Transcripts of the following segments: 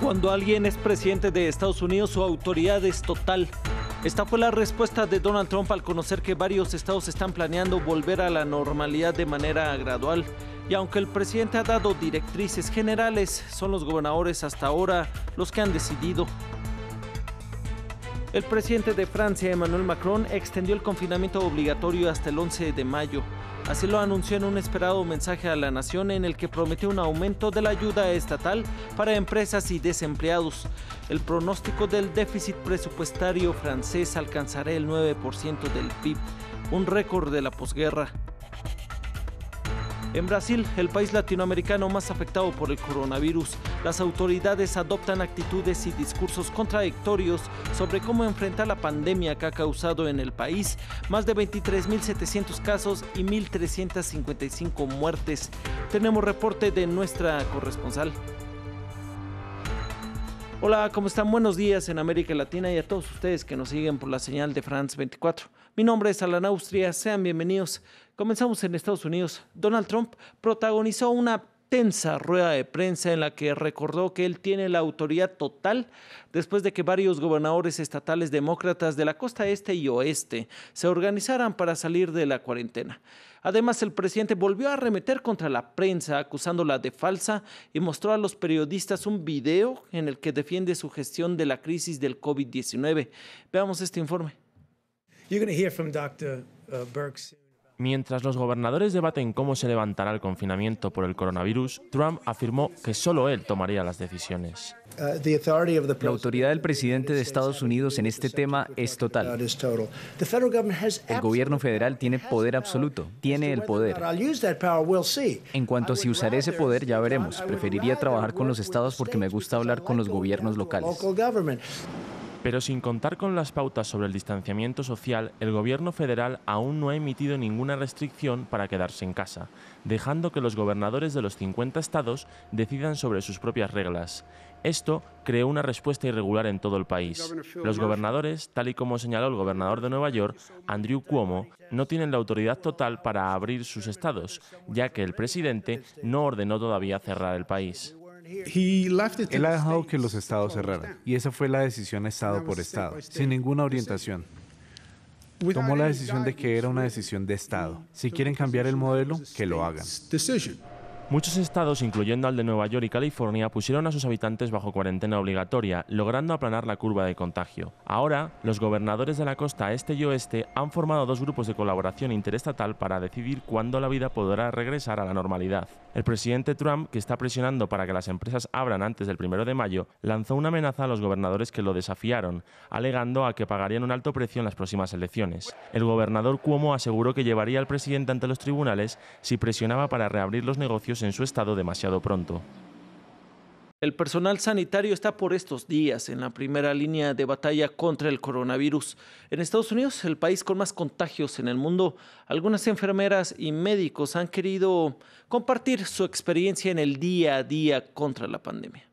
Cuando alguien es presidente de Estados Unidos, su autoridad es total. Esta fue la respuesta de Donald Trump al conocer que varios estados están planeando volver a la normalidad de manera gradual. Y aunque el presidente ha dado directrices generales, son los gobernadores hasta ahora los que han decidido. El presidente de Francia, Emmanuel Macron, extendió el confinamiento obligatorio hasta el 11 de mayo. Así lo anunció en un esperado mensaje a la nación en el que prometió un aumento de la ayuda estatal para empresas y desempleados. El pronóstico del déficit presupuestario francés alcanzará el 9% del PIB, un récord de la posguerra. En Brasil, el país latinoamericano más afectado por el coronavirus, las autoridades adoptan actitudes y discursos contradictorios sobre cómo enfrentar la pandemia que ha causado en el país más de 23.700 casos y 1.355 muertes. Tenemos reporte de nuestra corresponsal. Hola, ¿cómo están? Buenos días en América Latina y a todos ustedes que nos siguen por la señal de France 24. Mi nombre es Alan Austria, sean bienvenidos. Comenzamos en Estados Unidos. Donald Trump protagonizó una tensa rueda de prensa en la que recordó que él tiene la autoridad total después de que varios gobernadores estatales demócratas de la costa este y oeste se organizaran para salir de la cuarentena. Además, el presidente volvió a arremeter contra la prensa acusándola de falsa y mostró a los periodistas un video en el que defiende su gestión de la crisis del COVID-19. Veamos este informe. Mientras los gobernadores debaten cómo se levantará el confinamiento por el coronavirus, Trump afirmó que solo él tomaría las decisiones. La autoridad del presidente de Estados Unidos en este tema es total. El gobierno federal tiene poder absoluto, tiene el poder. En cuanto a si usaré ese poder, ya veremos. Preferiría trabajar con los estados porque me gusta hablar con los gobiernos locales. Pero sin contar con las pautas sobre el distanciamiento social, el gobierno federal aún no ha emitido ninguna restricción para quedarse en casa, dejando que los gobernadores de los 50 estados decidan sobre sus propias reglas. Esto creó una respuesta irregular en todo el país. Los gobernadores, tal y como señaló el gobernador de Nueva York, Andrew Cuomo, no tienen la autoridad total para abrir sus estados, ya que el presidente no ordenó todavía cerrar el país. Él ha dejado que los estados cerraran, y esa fue la decisión estado por estado, sin ninguna orientación. Tomó la decisión de que era una decisión de estado. Si quieren cambiar el modelo, que lo hagan. Muchos estados, incluyendo al de Nueva York y California, pusieron a sus habitantes bajo cuarentena obligatoria, logrando aplanar la curva de contagio. Ahora, los gobernadores de la costa este y oeste han formado dos grupos de colaboración interestatal para decidir cuándo la vida podrá regresar a la normalidad. El presidente Trump, que está presionando para que las empresas abran antes del 1 de mayo, lanzó una amenaza a los gobernadores que lo desafiaron, alegando a que pagarían un alto precio en las próximas elecciones. El gobernador Cuomo aseguró que llevaría al presidente ante los tribunales si presionaba para reabrir los negocios en su estado demasiado pronto. El personal sanitario está por estos días en la primera línea de batalla contra el coronavirus. En Estados Unidos, el país con más contagios en el mundo, algunas enfermeras y médicos han querido compartir su experiencia en el día a día contra la pandemia.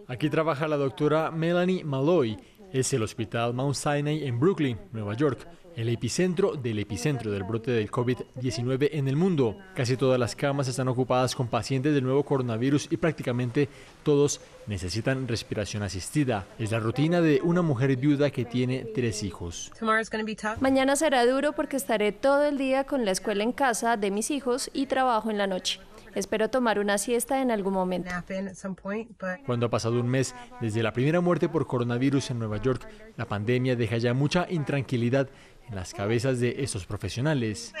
Aquí trabaja la doctora Melanie Malloy. Es el Hospital Mount Sinai en Brooklyn, Nueva York, el epicentro del brote del COVID-19 en el mundo. Casi todas las camas están ocupadas con pacientes del nuevo coronavirus y prácticamente todos necesitan respiración asistida. Es la rutina de una mujer viuda que tiene 3 hijos. Mañana será duro porque estaré todo el día con la escuela en casa de mis hijos y trabajo en la noche. Espero tomar una siesta en algún momento. Cuando ha pasado un mes desde la primera muerte por coronavirus en Nueva York, la pandemia deja ya mucha intranquilidad en las cabezas de estos profesionales.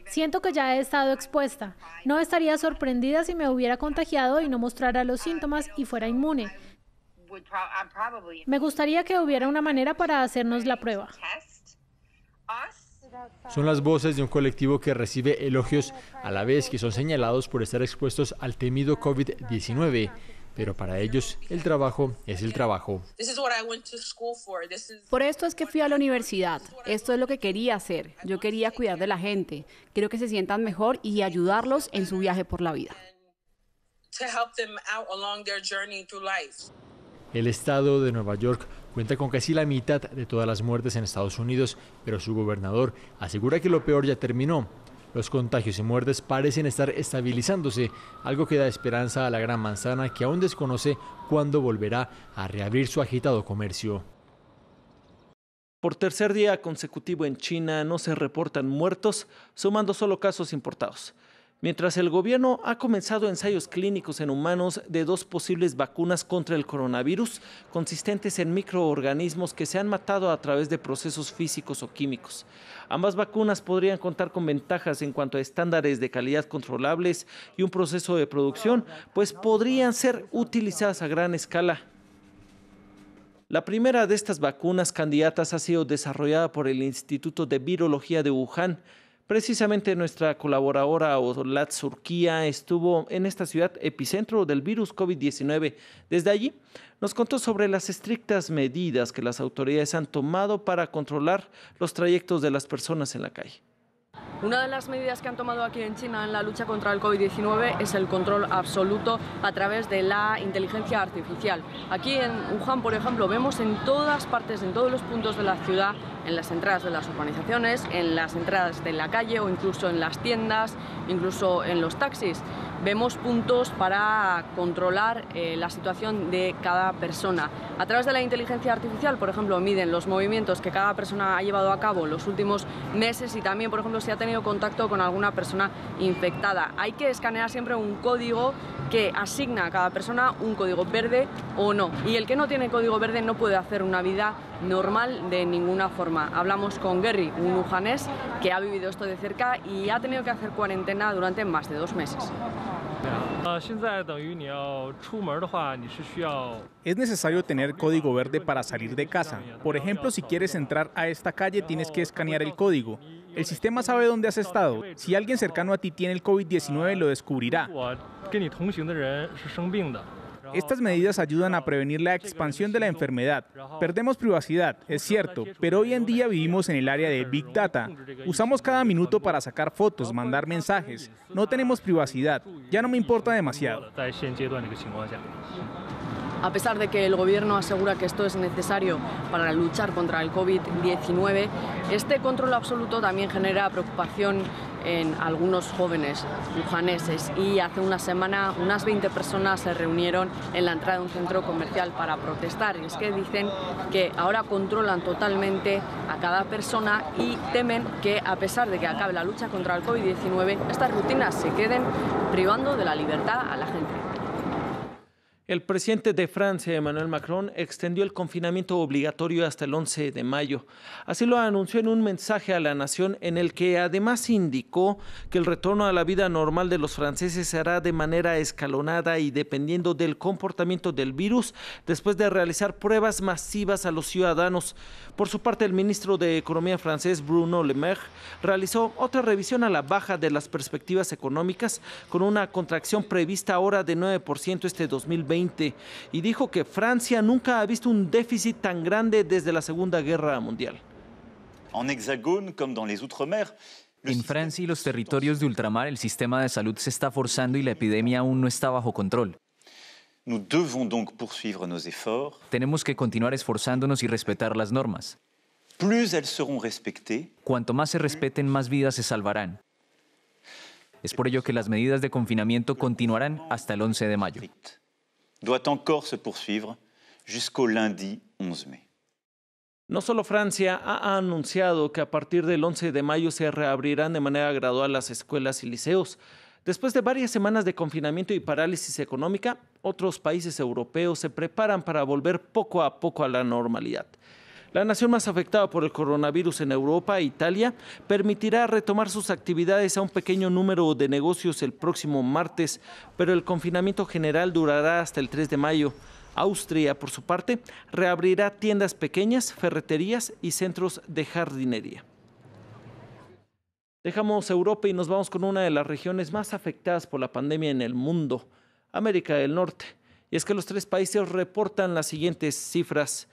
Siento que ya he estado expuesta. No estaría sorprendida si me hubiera contagiado y no mostrara los síntomas y fuera inmune. Me gustaría que hubiera una manera para hacernos la prueba. Son las voces de un colectivo que recibe elogios a la vez que son señalados por estar expuestos al temido COVID-19. Pero para ellos el trabajo es el trabajo. Por esto es que fui a la universidad. Esto es lo que quería hacer. Yo quería cuidar de la gente. Quiero que se sientan mejor y ayudarlos en su viaje por la vida. El estado de Nueva York cuenta con casi la mitad de todas las muertes en Estados Unidos, pero su gobernador asegura que lo peor ya terminó. Los contagios y muertes parecen estar estabilizándose, algo que da esperanza a la Gran Manzana, que aún desconoce cuándo volverá a reabrir su agitado comercio. Por tercer día consecutivo en China no se reportan muertos, sumando solo casos importados. Mientras el gobierno ha comenzado ensayos clínicos en humanos de 2 posibles vacunas contra el coronavirus, consistentes en microorganismos que se han matado a través de procesos físicos o químicos. Ambas vacunas podrían contar con ventajas en cuanto a estándares de calidad controlables y un proceso de producción, pues podrían ser utilizadas a gran escala. La primera de estas vacunas candidatas ha sido desarrollada por el Instituto de Virología de Wuhan. Precisamente nuestra colaboradora Olat Surquía estuvo en esta ciudad epicentro del virus COVID-19. Desde allí nos contó sobre las estrictas medidas que las autoridades han tomado para controlar los trayectos de las personas en la calle. Una de las medidas que han tomado aquí en China en la lucha contra el COVID-19 es el control absoluto a través de la inteligencia artificial. Aquí en Wuhan, por ejemplo, vemos en todas partes, en todos los puntos de la ciudad, en las entradas de las urbanizaciones, en las entradas de la calle o incluso en las tiendas, incluso en los taxis. Vemos puntos para controlar la situación de cada persona. A través de la inteligencia artificial, por ejemplo, miden los movimientos que cada persona ha llevado a cabo los últimos meses y también, por ejemplo, si ha tenido contacto con alguna persona infectada. Hay que escanear siempre un código que asigna a cada persona un código verde o no. Y el que no tiene código verde no puede hacer una vida normal de ninguna forma. Hablamos con Gary, un wuhanés que ha vivido esto de cerca y ha tenido que hacer cuarentena durante más de 2 meses. Es necesario tener código verde para salir de casa. Por ejemplo, si quieres entrar a esta calle, tienes que escanear el código. El sistema sabe dónde has estado. Si alguien cercano a ti tiene el COVID-19, lo descubrirá. Estas medidas ayudan a prevenir la expansión de la enfermedad. Perdemos privacidad, es cierto, pero hoy en día vivimos en el área de Big Data. Usamos cada minuto para sacar fotos, mandar mensajes. No tenemos privacidad. Ya no me importa demasiado. A pesar de que el gobierno asegura que esto es necesario para luchar contra el COVID-19, este control absoluto también genera preocupación en algunos jóvenes wuhaneses y hace una semana unas 20 personas se reunieron en la entrada de un centro comercial para protestar. Y es que dicen que ahora controlan totalmente a cada persona y temen que, a pesar de que acabe la lucha contra el COVID-19, estas rutinas se queden privando de la libertad a la gente. El presidente de Francia, Emmanuel Macron, extendió el confinamiento obligatorio hasta el 11 de mayo. Así lo anunció en un mensaje a la nación en el que además indicó que el retorno a la vida normal de los franceses se hará de manera escalonada y dependiendo del comportamiento del virus después de realizar pruebas masivas a los ciudadanos. Por su parte, el ministro de Economía francés, Bruno Le Maire, realizó otra revisión a la baja de las perspectivas económicas con una contracción prevista ahora de 9% este 2020 y dijo que Francia nunca ha visto un déficit tan grande desde la Segunda Guerra Mundial. En Francia y los territorios de ultramar el sistema de salud se está forzando y la epidemia aún no está bajo control. Tenemos que continuar esforzándonos y respetar las normas. Cuanto más se respeten, más vidas se salvarán. Es por ello que las medidas de confinamiento continuarán hasta el 11 de mayo. No solo Francia ha anunciado que a partir del 11 de mayo se reabrirán de manera gradual las escuelas y liceos. Después de varias semanas de confinamiento y parálisis económica, otros países europeos se preparan para volver poco a poco a la normalidad. La nación más afectada por el coronavirus en Europa, Italia, permitirá retomar sus actividades a un pequeño número de negocios el próximo martes, pero el confinamiento general durará hasta el 3 de mayo. Austria, por su parte, reabrirá tiendas pequeñas, ferreterías y centros de jardinería. Dejamos Europa y nos vamos con una de las regiones más afectadas por la pandemia en el mundo, América del Norte. Y es que los 3 países reportan las siguientes cifras.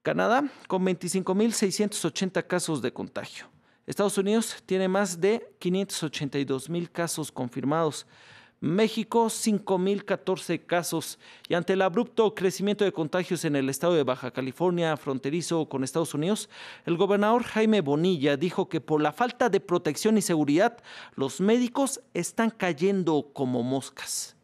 Canadá, con 25.680 casos de contagio. Estados Unidos tiene más de 582.000 casos confirmados. México, 5.014 casos. Y ante el abrupto crecimiento de contagios en el estado de Baja California, fronterizo con Estados Unidos, el gobernador Jaime Bonilla dijo que por la falta de protección y seguridad, los médicos están cayendo como moscas.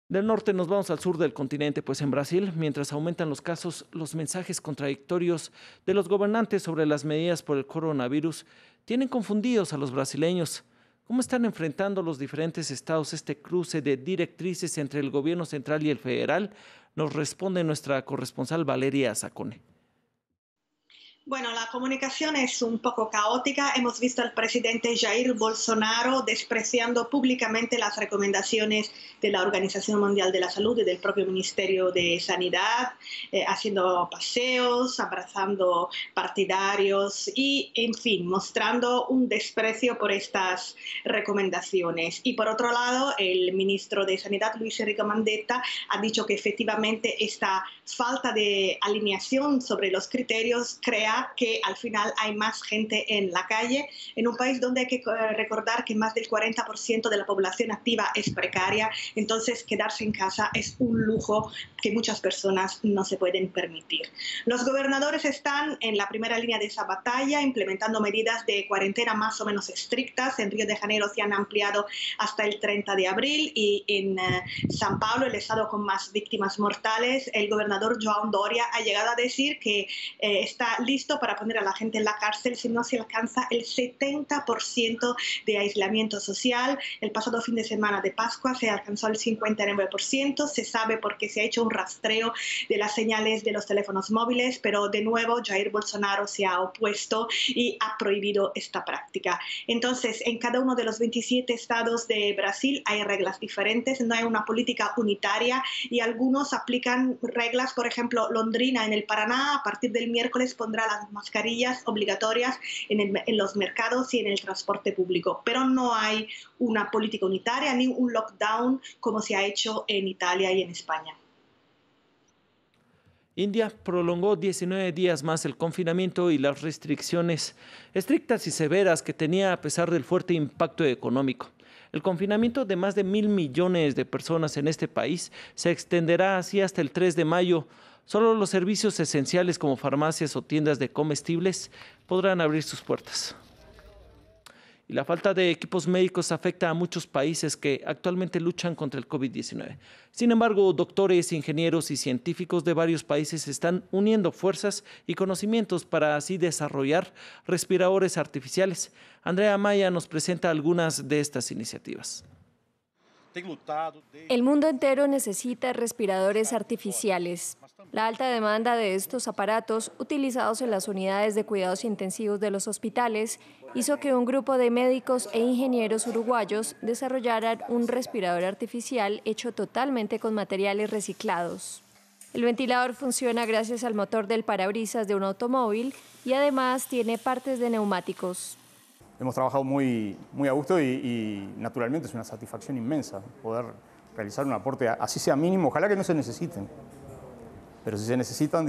Del norte nos vamos al sur del continente, pues en Brasil, mientras aumentan los casos, los mensajes contradictorios de los gobernantes sobre las medidas por el coronavirus tienen confundidos a los brasileños. ¿Cómo están enfrentando los diferentes estados este cruce de directrices entre el gobierno central y el federal? Nos responde nuestra corresponsal Valeria Zacone. Bueno, la comunicación es un poco caótica. Hemos visto al presidente Jair Bolsonaro despreciando públicamente las recomendaciones de la Organización Mundial de la Salud y del propio Ministerio de Sanidad, haciendo paseos, abrazando partidarios y, en fin, mostrando un desprecio por estas recomendaciones. Y por otro lado, el ministro de Sanidad, Luis Enrique Mandetta, ha dicho que efectivamente esta falta de alineación sobre los criterios crea que al final hay más gente en la calle, en un país donde hay que recordar que más del 40% de la población activa es precaria, entonces quedarse en casa es un lujo que muchas personas no se pueden permitir. Los gobernadores están en la primera línea de esa batalla, implementando medidas de cuarentena más o menos estrictas. En Río de Janeiro se han ampliado hasta el 30 de abril y en San Paulo, el estado con más víctimas mortales, el gobernador João Doria ha llegado a decir que está listo para poner a la gente en la cárcel si no se alcanza el 70% de aislamiento social. El pasado fin de semana de Pascua se alcanzó el 59%. Se sabe porque se ha hecho un rastreo de las señales de los teléfonos móviles, pero de nuevo Jair Bolsonaro se ha opuesto y ha prohibido esta práctica. Entonces, en cada uno de los 27 estados de Brasil hay reglas diferentes, no hay una política unitaria y algunos aplican reglas. Por ejemplo, Londrina en el Paraná a partir del miércoles pondrá las mascarillas obligatorias en los mercados y en el transporte público, pero no hay una política unitaria ni un lockdown como se ha hecho en Italia y en España. India prolongó 19 días más el confinamiento y las restricciones estrictas y severas que tenía a pesar del fuerte impacto económico. El confinamiento de más de 1.000 millones de personas en este país se extenderá así hasta el 3 de mayo. Solo los servicios esenciales como farmacias o tiendas de comestibles podrán abrir sus puertas. Y la falta de equipos médicos afecta a muchos países que actualmente luchan contra el COVID-19. Sin embargo, doctores, ingenieros y científicos de varios países están uniendo fuerzas y conocimientos para así desarrollar respiradores artificiales. Andrea Maya nos presenta algunas de estas iniciativas. El mundo entero necesita respiradores artificiales. La alta demanda de estos aparatos, utilizados en las unidades de cuidados intensivos de los hospitales, hizo que un grupo de médicos e ingenieros uruguayos desarrollaran un respirador artificial hecho totalmente con materiales reciclados. El ventilador funciona gracias al motor del parabrisas de un automóvil y además tiene partes de neumáticos. Hemos trabajado muy a gusto y naturalmente es una satisfacción inmensa poder realizar un aporte, así sea mínimo, ojalá que no se necesiten. Pero si se necesitan,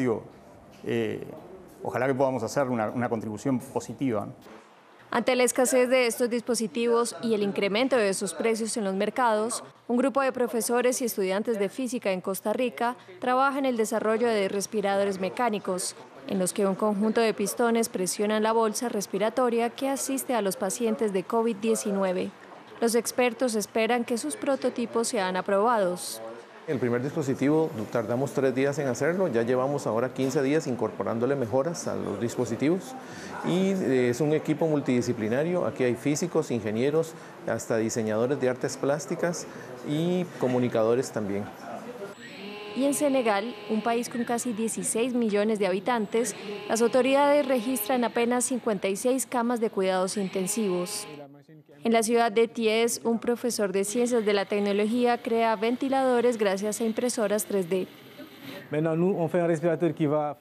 ojalá que podamos hacer una contribución positiva. Ante la escasez de estos dispositivos y el incremento de sus precios en los mercados, un grupo de profesores y estudiantes de física en Costa Rica trabaja en el desarrollo de respiradores mecánicos, en los que un conjunto de pistones presionan la bolsa respiratoria que asiste a los pacientes de COVID-19. Los expertos esperan que sus prototipos sean aprobados. El primer dispositivo tardamos 3 días en hacerlo, ya llevamos ahora 15 días incorporándole mejoras a los dispositivos y es un equipo multidisciplinario. Aquí hay físicos, ingenieros, hasta diseñadores de artes plásticas y comunicadores también. Y en Senegal, un país con casi 16 millones de habitantes, las autoridades registran apenas 56 camas de cuidados intensivos. En la ciudad de Thiès, un profesor de ciencias de la tecnología crea ventiladores gracias a impresoras 3D.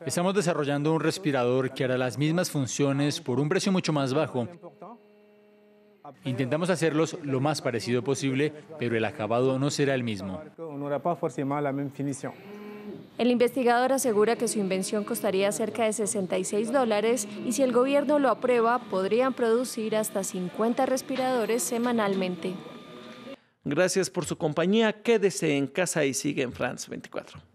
Estamos desarrollando un respirador que hará las mismas funciones por un precio mucho más bajo. Intentamos hacerlos lo más parecido posible, pero el acabado no será el mismo. El investigador asegura que su invención costaría cerca de $66 y si el gobierno lo aprueba, podrían producir hasta 50 respiradores semanalmente. Gracias por su compañía. Quédese en casa y sigue en France 24.